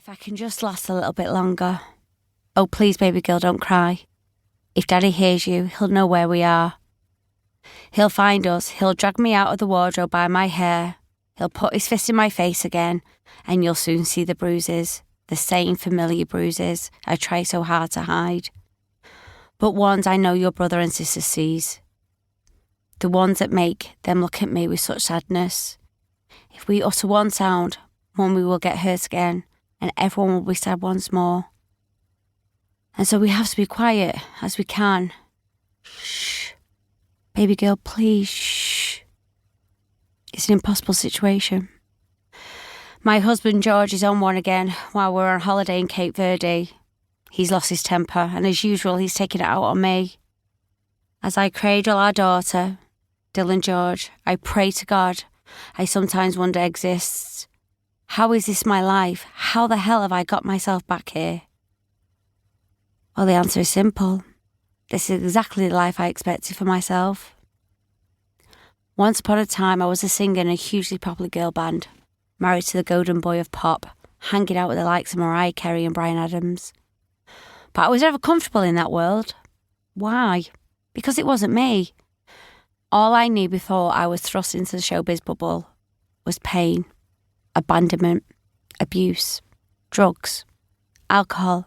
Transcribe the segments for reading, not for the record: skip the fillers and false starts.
If I can just last a little bit longer. Oh, please, baby girl, don't cry. If Daddy hears you, he'll know where we are. He'll find us, he'll drag me out of the wardrobe by my hair, he'll put his fist in my face again, and you'll soon see the bruises, the same familiar bruises I try so hard to hide. But ones I know your brother and sister sees. The ones that make them look at me with such sadness. If we utter one sound, Mummy will get hurt again, and everyone will be sad once more. And so we have to be quiet as we can. Shh. Baby girl, please, shh. It's an impossible situation. My husband George is on one again while we're on holiday in Cape Verde. He's lost his temper, and as usual, he's taken it out on me. As I cradle our daughter, Dylan George, I pray to God I sometimes wonder exists. How is this my life? How the hell have I got myself back here? Well, the answer is simple. This is exactly the life I expected for myself. Once upon a time, I was a singer in a hugely popular girl band, married to the golden boy of pop, hanging out with the likes of Mariah Carey and Bryan Adams. But I was never comfortable in that world. Why? Because it wasn't me. All I knew before I was thrust into the showbiz bubble was pain, abandonment, abuse, drugs, alcohol,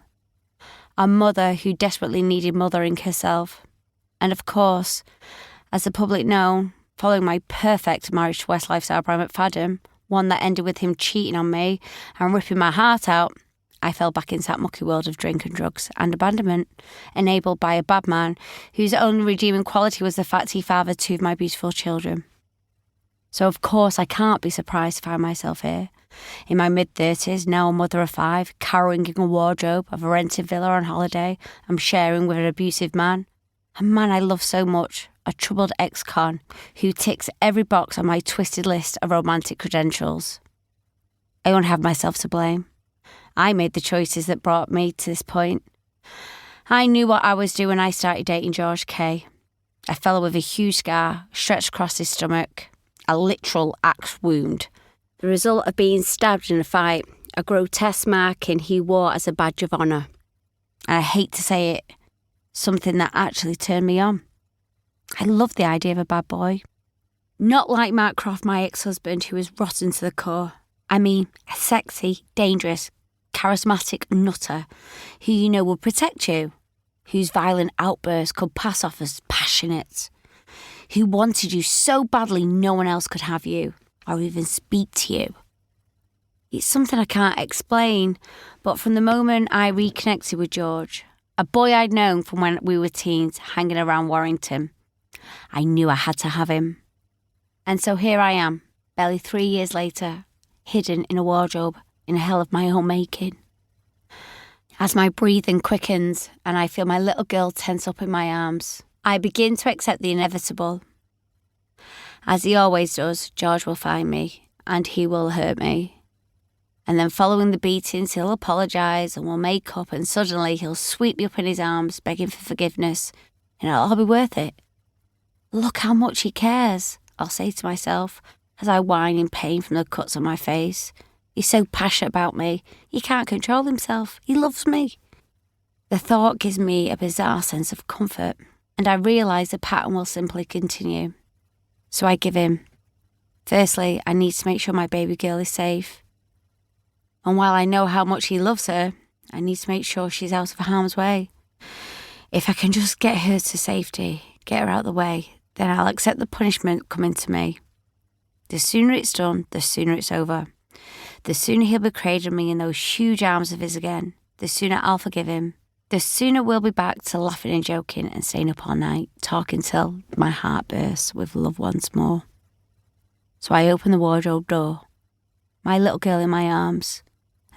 a mother who desperately needed mothering herself. And of course, as the public know, following my perfect marriage to Westlife's Brian McFadden, one that ended with him cheating on me and ripping my heart out, I fell back into that mucky world of drink and drugs and abandonment, enabled by a bad man whose only redeeming quality was the fact he fathered two of my beautiful children. So of course I can't be surprised to find myself here, in my mid-30s, now a mother of 5, cowering in a wardrobe of a rented villa on holiday I'm sharing with an abusive man. A man I love so much, a troubled ex-con who ticks every box on my twisted list of romantic credentials. I don't have myself to blame. I made the choices that brought me to this point. I knew what I was doing when I started dating George K. A fellow with a huge scar stretched across his stomach, a literal axe wound. The result of being stabbed in a fight, a grotesque marking he wore as a badge of honour. And I hate to say it, something that actually turned me on. I love the idea of a bad boy. Not like Mark Croft, my ex-husband, who was rotten to the core. I mean, a sexy, dangerous, charismatic nutter who you know will protect you, whose violent outbursts could pass off as passionate, who wanted you so badly no one else could have you or even speak to you. It's something I can't explain, but from the moment I reconnected with George, a boy I'd known from when we were teens hanging around Warrington, I knew I had to have him. And so here I am, barely 3 years later, hidden in a wardrobe in a hell of my own making. As my breathing quickens and I feel my little girl tense up in my arms, I begin to accept the inevitable. As he always does, George will find me and he will hurt me. And then following the beatings, he'll apologise and we'll make up, and suddenly he'll sweep me up in his arms, begging for forgiveness, and it'll all be worth it. Look how much he cares, I'll say to myself as I whine in pain from the cuts on my face. He's so passionate about me, he can't control himself. He loves me. The thought gives me a bizarre sense of comfort, and I realise the pattern will simply continue. So I give in. Firstly, I need to make sure my baby girl is safe. And while I know how much he loves her, I need to make sure she's out of harm's way. If I can just get her to safety, get her out of the way, then I'll accept the punishment coming to me. The sooner it's done, the sooner it's over. The sooner he'll be cradling me in those huge arms of his again, the sooner I'll forgive him. The sooner we'll be back to laughing and joking and staying up all night, talking till my heart bursts with love once more. So I open the wardrobe door, my little girl in my arms,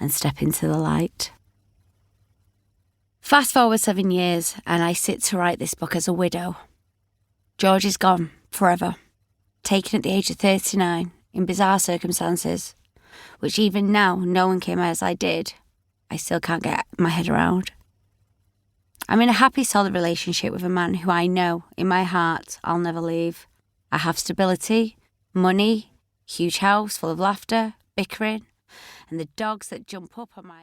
and step into the light. Fast forward 7 years, and I sit to write this book as a widow. George is gone, forever, taken at the age of 39, in bizarre circumstances, which even now, knowing him as I did, I still can't get my head around. I'm in a happy, solid relationship with a man who I know, in my heart, I'll never leave. I have stability, money, huge house full of laughter, bickering, and the dogs that jump up on my...